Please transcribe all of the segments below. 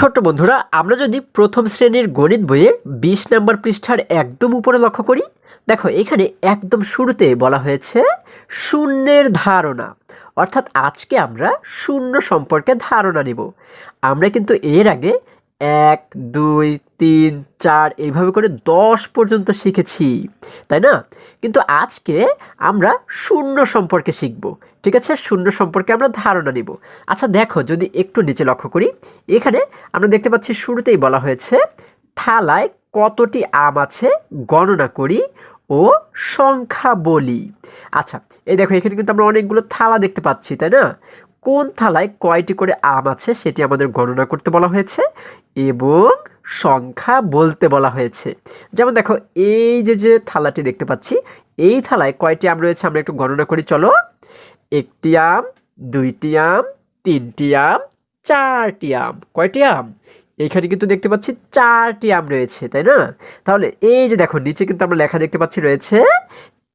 ছোট্ট বন্ধুরা, আমরা যদি প্রথম শ্রেণীর গণিত বইয়ের ২০ নম্বর পৃষ্ঠার একদম উপরে লক্ষ্য করি, দেখো এখানে একদম শুরুতে বলা হয়েছে শূন্যের ধারণা। অর্থাৎ আজকে আমরা শূন্য সম্পর্কে ধারণা নিব। আমরা কিন্তু এর আগে ১, ২, ৩, ৪ এইভাবে করে ১০ পর্যন্ত শিখেছি, তাই না? কিন্তু আজকে আমরা শূন্য সম্পর্কে শিখব। ঠিক আছে, শূন্য সম্পর্কে আমরা ধারণা নিব। আচ্ছা দেখো, যদি একটু নিচে লক্ষ্য করি, এখানে আমরা দেখতে পাচ্ছি শুরুতেই বলা হয়েছে থালায় কতটি আম আছে গণনা করি ও সংখ্যা বলি। আচ্ছা, এই দেখো এখানে কিন্তু আমরা অনেকগুলো থালা দেখতে পাচ্ছি, তাই না? কোন থালায় কয়টি করে আম আছে সেটি আমাদের গণনা করতে বলা হয়েছে এবং সংখ্যা বলতে বলা হয়েছে। যেমন দেখো, এই যে থালাটি দেখতে পাচ্ছি, এই থালায় কয়টি আম রয়েছে আমরা একটু গণনা করি, চলো। ১টি আম, ২টি আম, ৩টি আম, ৪টি আম। কয়টি আম? এখানে কিন্তু দেখতে পাচ্ছি ৪টি আম রয়েছে, তাই না? তাহলে এই যে দেখো নিচে কিন্তু আমরা লেখা দেখতে পাচ্ছি রয়েছে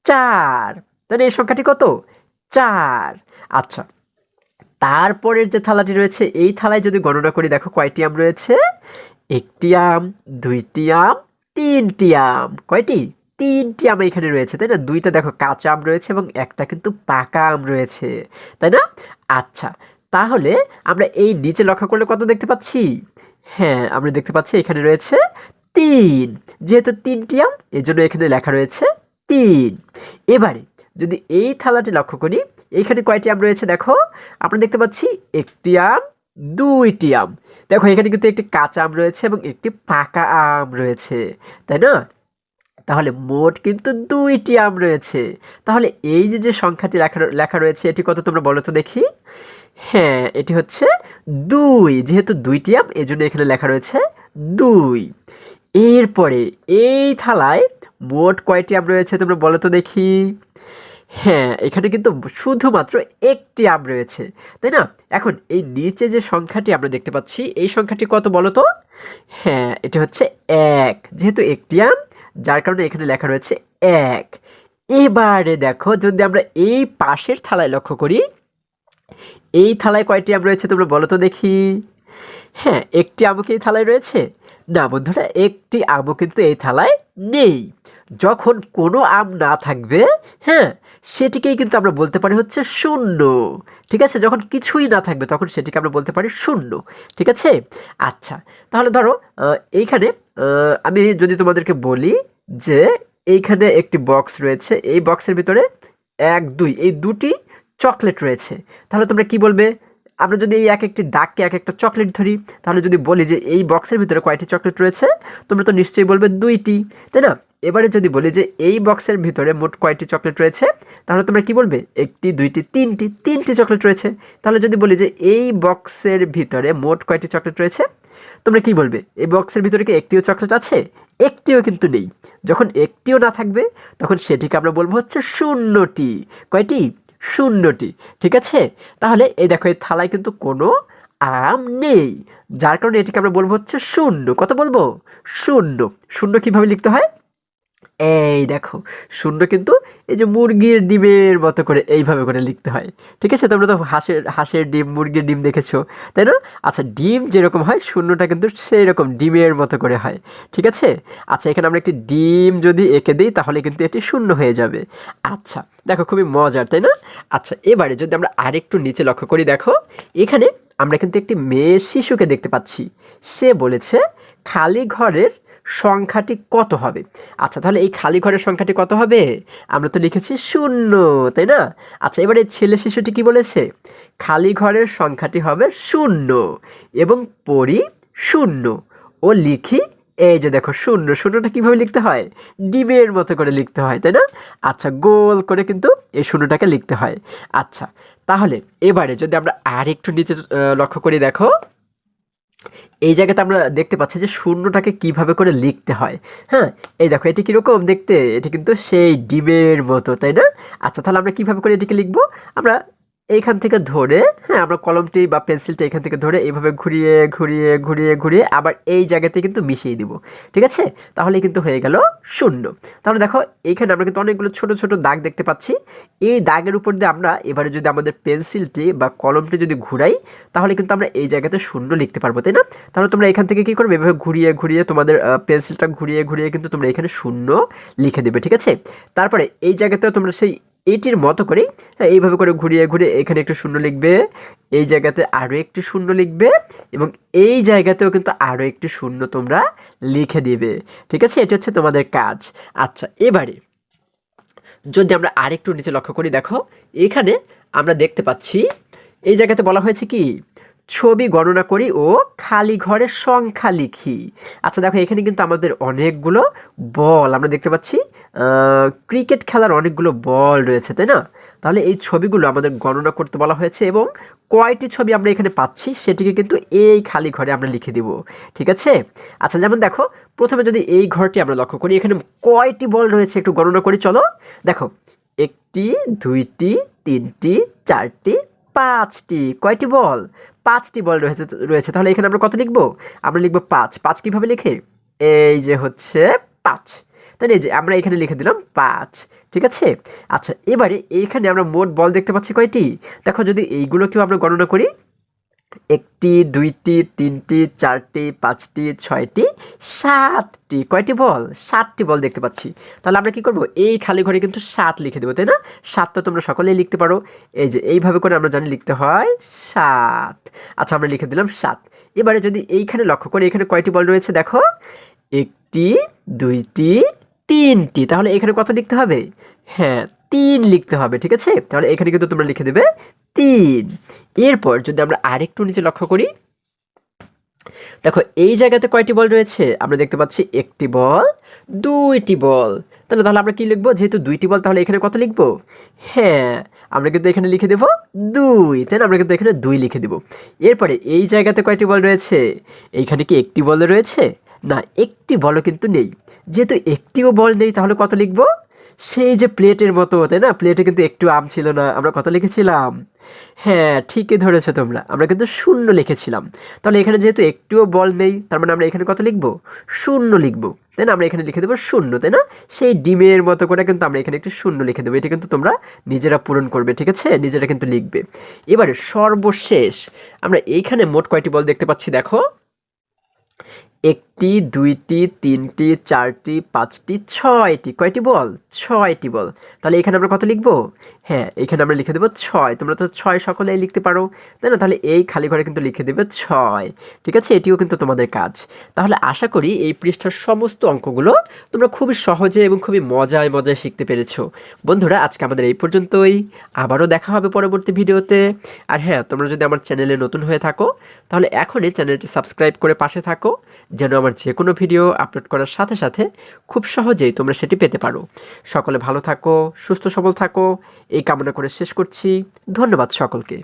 ৪। তাহলে এই সংখ্যাটি কত? ৪। আচ্ছা, তারপরের যে থালাটি রয়েছে, এই থালায় যদি গণনা করি, দেখো কয়টি আম রয়েছে? ১টি আম, ২টি আম, ৩টি আম। কয়টি? ৩টি আম এখানে রয়েছে, তাই না? ২টা দেখো কাঁচা আম রয়েছে এবং একটা কিন্তু পাকা আম রয়েছে, তাই না? আচ্ছা, তাহলে আমরা এই নিচে লক্ষ্য করলে কত দেখতে পাচ্ছি? হ্যাঁ, আমরা দেখতে পাচ্ছি এখানে রয়েছে ৩। যেহেতু ৩টি আম, এজন্য এখানে লেখা রয়েছে ৩। এবারে যদি এই থালাটি লক্ষ্য করি, এখানে কয়টি আম রয়েছে দেখো? আমরা দেখতে পাচ্ছি ১টি আম, ২টি আম। দেখো এখানে কিন্তু একটি কাঁচা আম রয়েছে এবং একটি পাকা আম রয়েছে, তাই না? তাহলে মোট কিন্তু ২টি আম রয়েছে। তাহলে এই যে সংখ্যাটি লেখা লেখা রয়েছে, এটি কত তোমরা বলো তো দেখি? হ্যাঁ, এটি হচ্ছে ২। যেহেতু ২টি আম, এজন্য এখানে লেখা রয়েছে ২। এরপরে এই থালায় মোট কয়টি আম রয়েছে তোমরা বলো তো দেখি? হ্যাঁ, এখানে কিন্তু শুধুমাত্র ১টি আম রয়েছে, তাই না? এখন এই নিচে যে সংখ্যাটি আমরা দেখতে পাচ্ছি, এই সংখ্যাটি কত বলো তো? হ্যাঁ, এটি হচ্ছে ১। যেহেতু ১টি আম, যার কারণে এখানে লেখা রয়েছে ১। এবারে দেখো, যদি আমরা এই পাশের থালায় লক্ষ্য করি, এই থালায় কয়টি আম রয়েছে তোমরা বলো তো দেখি? হ্যাঁ, ১টি আমও কি এই থালায় রয়েছে? না বন্ধুরা, ১টি আমও কিন্তু এই থালায় নেই। যখন কোনো আম না থাকবে, হ্যাঁ, সেটিকেই কিন্তু আমরা বলতে পারি হচ্ছে শূন্য। ঠিক আছে, যখন কিছুই না থাকবে তখন সেটিকে আমরা বলতে পারি শূন্য। ঠিক আছে? আচ্ছা, তাহলে ধরো এইখানে আমি যদি তোমাদেরকে বলি যে এইখানে একটি বক্স রয়েছে, এই বক্সের ভিতরে ১, ২ এই দুটি চকলেট রয়েছে। তাহলে তোমরা কি বলবে? আমরা যদি এই এক একটি দাগকে এক একটা চকলেট ধরি, তাহলে যদি বলি যে এই বক্সের ভিতরে কয়টি চকলেট রয়েছে, তোমরা তো নিশ্চয়ই বলবে ২টি, তাই না? এবারে যদি বলি যে এই বক্সের ভিতরে মোট কয়টি চকলেট রয়েছে, তাহলে তোমরা কি বলবে? ১টি, ২টি, ৩টি, ৩টি চকলেট রয়েছে। তাহলে যদি বলি যে এই বক্সের ভিতরে মোট কয়টি চকলেট রয়েছে, তোমরা কি বলবে? এই বক্সের ভিতরে কি একটিও চকলেট আছে? একটিও কিন্তু নেই। যখন একটিও না থাকবে, তখন সেটিকে আমরা বলবো হচ্ছে শূন্যটি। কয়টি? শূন্যটি। ঠিক আছে? তাহলে এই দেখো, এই থালায় কিন্তু কোনো আম নেই, যার কারণে এটিকে আমরা বলবো হচ্ছে শূন্য। কত বলবো? শূন্য। শূন্য কিভাবে লিখতে হয়? এই দেখো, শূন্য কিন্তু এই যে মুরগির ডিমের মতো করে এইভাবে করে লিখতে হয়। ঠিক আছে, তোমরা তো হাঁসের ডিম, মুরগির ডিম দেখেছো, তাই না? আচ্ছা, ডিম যেরকম হয়, শূন্যটা কিন্তু সেই রকম ডিমের মতো করে হয়। ঠিক আছে? আচ্ছা, এখানে আমরা একটি ডিম যদি এঁকে দিই, তাহলে কিন্তু এটি শূন্য হয়ে যাবে। আচ্ছা, দেখো খুবই মজার, তাই না? আচ্ছা, এবারে যদি আমরা আরেকটু নিচে লক্ষ্য করি, দেখো এখানে আমরা কিন্তু একটি মেয়ে শিশুকে দেখতে পাচ্ছি। সে বলেছে খালি ঘরের সংখ্যাটি কত হবে? আচ্ছা, তাহলে এই খালি ঘরের সংখ্যাটি কত হবে? আমরা তো লিখেছি শূন্য, তাই না? আচ্ছা, এবারে ছেলে শিশুটি কি বলেছে? খালি ঘরের সংখ্যাটি হবে শূন্য এবং পড়ি শূন্য ও লিখি, এই যে দেখো শূন্য। শূন্যটা কিভাবে লিখতে হয়? ডিমের মতো করে লিখতে হয়, তাই না? আচ্ছা, গোল করে কিন্তু এই শূন্যটাকে লিখতে হয়। আচ্ছা, তাহলে এবারে যদি আমরা আর একটু নিচে লক্ষ্য করি, দেখো এই জায়গাতে আমরা দেখতে পাচ্ছি যে শূন্যটাকে কিভাবে করে লিখতে হয়। হ্যাঁ, এই দেখো এটি কীরকম দেখতে? এটি কিন্তু সেই ডিমের মতো, তাই না? আচ্ছা, তাহলে আমরা কিভাবে করে এটিকে লিখবো? আমরা এইখান থেকে ধরে, হ্যাঁ, আমরা কলমটি বা পেন্সিলটা এখান থেকে ধরে এইভাবে ঘুরিয়ে ঘুরিয়ে ঘুরিয়ে ঘুরিয়ে আবার এই জায়গাতে কিন্তু মিশিয়ে দিব। ঠিক আছে, তাহলে কিন্তু হয়ে গেল শূন্য। তাহলে দেখো এইখানে আমরা কিন্তু অনেকগুলো ছোট ছোট দাগ দেখতে পাচ্ছি। এই দাগের উপর দিয়ে আমরা এবারে যদি আমাদের পেন্সিলটি বা কলমটি যদি ঘুরাই, তাহলে কিন্তু আমরা এই জায়গাতে শূন্য লিখতে পারবো, তাই না? তাহলে তোমরা এখান থেকে কি করবে, এভাবে ঘুরিয়ে ঘুরিয়ে তোমাদের পেন্সিলটা ঘুরিয়ে ঘুরিয়ে কিন্তু তোমরা এখানে শূন্য লিখে দেবে। ঠিক আছে, তারপরে এই জায়গাতেও তোমরা সেই এইটির মতো করে এইভাবে করে ঘুরিয়ে ঘুরিয়ে এখানে একটু শূন্য লিখবে, এই জায়গাতে আরও একটি শূন্য লিখবে এবং এই জায়গাতেও কিন্তু আরও একটি শূন্য তোমরা লিখে দিবে। ঠিক আছে, এটা হচ্ছে তোমাদের কাজ। আচ্ছা, এবারে যদি আমরা আরেকটু নিচে লক্ষ্য করি, দেখো এখানে আমরা দেখতে পাচ্ছি এই জায়গাতে বলা হয়েছে কি, ছবি গণনা করি ও খালি ঘরের সংখ্যা লিখি। আচ্ছা দেখো এখানে কিন্তু আমাদের অনেকগুলো বল আমরা দেখতে পাচ্ছি, ক্রিকেট খেলার অনেকগুলো বল রয়েছে, তাই না? তাহলে এই ছবিগুলো আমাদের গণনা করতে বলা হয়েছে এবং কয়টি ছবি আমরা এখানে পাচ্ছি সেটিকে কিন্তু এই খালি ঘরে আমরা লিখে দিব। ঠিক আছে, আচ্ছা যেমন দেখো প্রথমে যদি এই ঘরটি আমরা লক্ষ্য করি, এখানে কয়টি বল রয়েছে একটু গণনা করি চলো। দেখো 1টি 2টি 3টি 4টি 5টি, কয়টি বল? 5টি বল রয়েছে। তাহলে এখানে আমরা কত লিখবো? আমরা লিখবো 5। 5 কীভাবে লিখে? এই যে হচ্ছে 5, তাই না? এই যে আমরা এখানে লিখে দিলাম 5। ঠিক আছে, আচ্ছা এবারে এইখানে আমরা মোট বল দেখতে পাচ্ছি কয়টি? দেখো যদি এইগুলোকেও আমরা গণনা করি, 1টি 2টি 3টি 4টি 5টি 6টি 7টি, কয়টি বল? 7টি বল দেখতে পাচ্ছি। তাহলে আমরা কি করব, এই খালি ঘরে কিন্তু 7 লিখে দেবো, তাই না? 7 তো তোমরা সকলেই লিখতে পারো, এই যে এইভাবে করে আমরা জানি লিখতে হয় 7। আচ্ছা আমরা লিখে দিলাম 7। এবারে যদি এইখানে লক্ষ্য করি, এখানে কয়টি বল রয়েছে দেখো, 1টি 2টি 3টি, তাহলে এখানে কত লিখতে হবে? হ্যাঁ 3 লিখতে হবে। ঠিক আছে, তাহলে এখানে কিন্তু তোমরা লিখে দেবে 3। এরপর যদি আমরা আরেকটু নিচে লক্ষ্য করি, দেখো এই জায়গাতে কয়টি বল রয়েছে? আমরা দেখতে পাচ্ছি 1টি বল 2টি বল। তাহলে আমরা কি লিখবো, যেহেতু 2টি বল তাহলে এখানে কত লিখবো? হ্যাঁ আমরা কিন্তু এখানে লিখে দেবো 2, তাই না? আমরা কিন্তু এখানে 2 লিখে দেবো। এরপরে এই জায়গাতে কয়টি বল রয়েছে? এইখানে কি 1টি বল রয়েছে? না, 1টি বলও কিন্তু নেই। যেহেতু 1টিও বল নেই তাহলে কত লিখবো? সেই যে প্লেটের মতো, তাই না? প্লেটে কিন্তু একটু আম ছিল না, আমরা কত লিখেছিলাম? হ্যাঁ ঠিকই ধরেছো তোমরা, আমরা কিন্তু 0 লিখেছিলাম। তাহলে এখানে যেহেতু একটুও বল নেই, তার মানে আমরা এখানে কত লিখবো? 0 লিখবো, তাই না? আমরা এখানে লিখে দেবো 0, তাই না? সেই ডিমের মতো করে কিন্তু আমরা এখানে একটু 0 লিখে দেবো। এটা কিন্তু তোমরা নিজেরা পূরণ করবে, ঠিক আছে? নিজেরা কিন্তু লিখবে। এবারে সর্বশেষ আমরা এইখানে মোট কয়টি বল দেখতে পাচ্ছি দেখো, 1টি 2টি 3টি 4টি 5টি 6টি, কয়টি বল? 6টি বল। তাহলে এখানে আমরা কত লিখবো? হ্যাঁ এখানে আমরা লিখে দেবো 6। তোমরা তো 6 সকলেই লিখতে পারো, তাই না? তাহলে এই খালি ঘরে কিন্তু লিখে দেবে 6। ঠিক আছে, এটিও কিন্তু তোমাদের কাজ। তাহলে আশা করি এই পৃষ্ঠার সমস্ত অঙ্কগুলো তোমরা খুবই সহজে এবং খুবই মজায় মজায় শিখতে পেরেছো। বন্ধুরা আজকে আমাদের এই পর্যন্তই, আবারও দেখা হবে পরবর্তী ভিডিওতে। আর হ্যাঁ, তোমরা যদি আমার চ্যানেলে নতুন হয়ে থাকো তাহলে এখনই চ্যানেলটি সাবস্ক্রাইব করে পাশে থাকো, যেন আমার যে কোনো ভিডিও আপলোড করার সাথে সাথে খুব সহজেই তোমরা সেটি পেতে পারো। সকলে ভালো থাকো, সুস্থ সবল থাকো, এই কামনা করে শেষ করছি। ধন্যবাদ সকলকে।